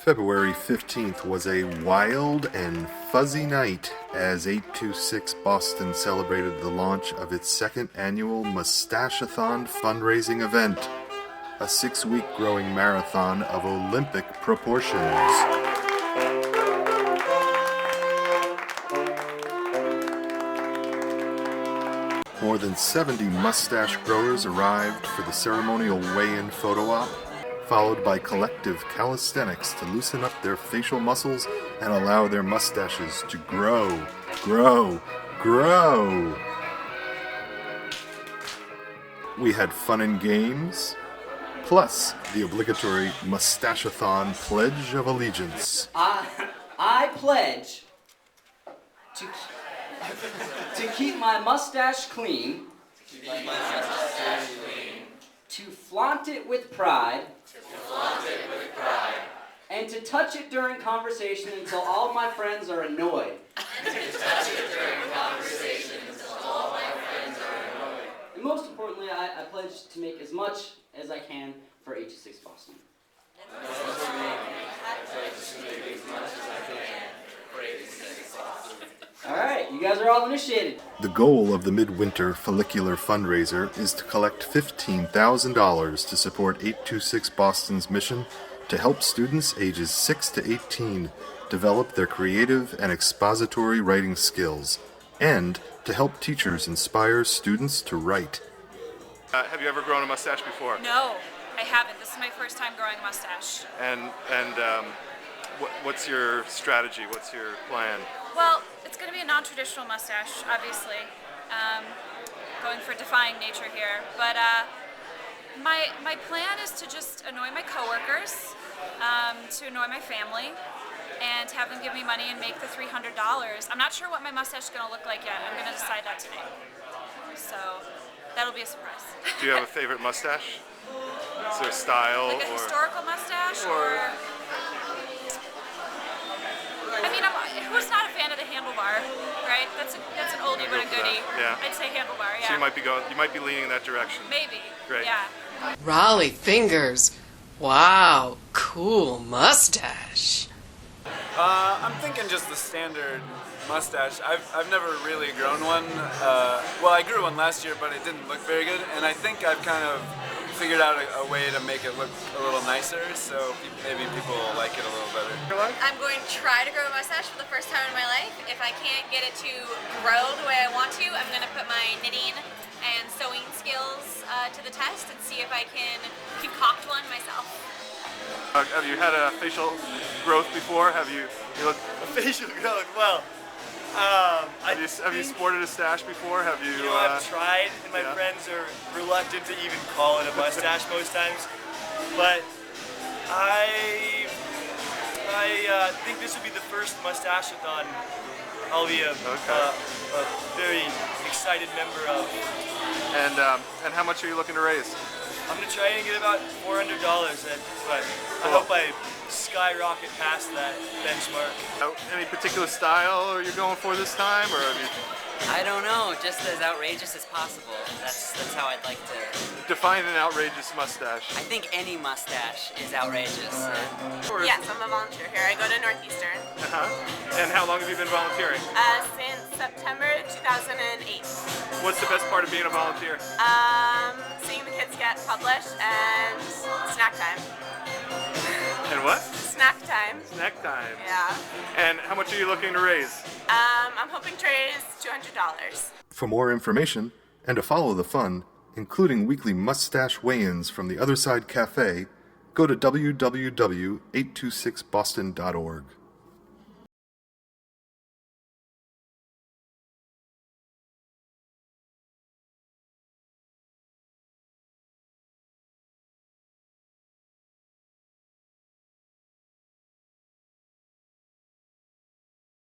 February 15th was a wild and fuzzy night as 826 Boston celebrated the launch of its second annual Moustache-a-Thon fundraising event, a 6-week growing marathon of Olympic proportions. More than 70 mustache growers arrived for the ceremonial weigh-in photo op, followed by collective calisthenics to loosen up their facial muscles and allow their mustaches to grow. We had fun and games, plus the obligatory Moustache-a-Thon Pledge of Allegiance. I pledge to keep my mustache clean, to flaunt it with pride, and to touch it during conversation until all of my friends are annoyed. And most importantly, I pledge to make as much as I can for 826 Boston. Alright, you guys are all initiated. The goal of the Midwinter Follicular Fundraiser is to collect $15,000 to support 826 Boston's mission to help students ages 6 to 18 develop their creative and expository writing skills, and to help teachers inspire students to write. Have you ever grown a mustache before? No, I haven't. This is my first time growing a mustache. And what's your strategy? What's your plan? Well, it's going to be a non-traditional mustache, obviously. Going for defying nature here. But my plan is to just annoy my coworkers, to annoy my family, and have them give me money and make the $300. I'm not sure what my mustache is going to look like yet. I'm going to decide that today. So that'll be a surprise. Do you have a favorite mustache? Is there a style? Like a historical mustache or... I mean, who's not a fan of the handlebar, right? That's an oldie but a goodie. Yeah. I'd say handlebar, yeah. So you might be leaning in that direction. Maybe. Great. Yeah. Raleigh fingers. Wow, cool mustache. I'm thinking just the standard mustache. I've never really grown one. Well, I grew one last year, but it didn't look very good, and I think I've kind of figured out a way to make it look a little nicer, so maybe people will like it a little better. I'm going to try to grow a mustache for the first time in my life. If I can't get it to grow the way I want to, I'm going to put my knitting and sewing skills to the test and see if I can concoct one myself. Have you had a facial growth before? You look a facial growth? Well, have you sported a stash before? Have you? You know, I've tried, and my friends are reluctant to even call it a mustache most times. But I think this would be the first Moustache-a-Thon I'll be a very excited member of. And how much are you looking to raise? I'm going to try and get about $400, but I hope I skyrocket past that benchmark. Any particular style you're going for this time, or have you... I don't know, just as outrageous as possible. That's how I'd like to... Define an outrageous mustache. I think any mustache is outrageous. Yes, I'm a volunteer here. I go to Northeastern. And how long have you been volunteering? Since September 2008. What's the best part of being a volunteer? Seeing the kids get published and snack time. And what? Snack time. Snack time. Yeah. And how much are you looking to raise? I'm hoping to raise $200. For more information and to follow the fun, including weekly mustache weigh-ins from the Other Side Cafe, go to www.826boston.org.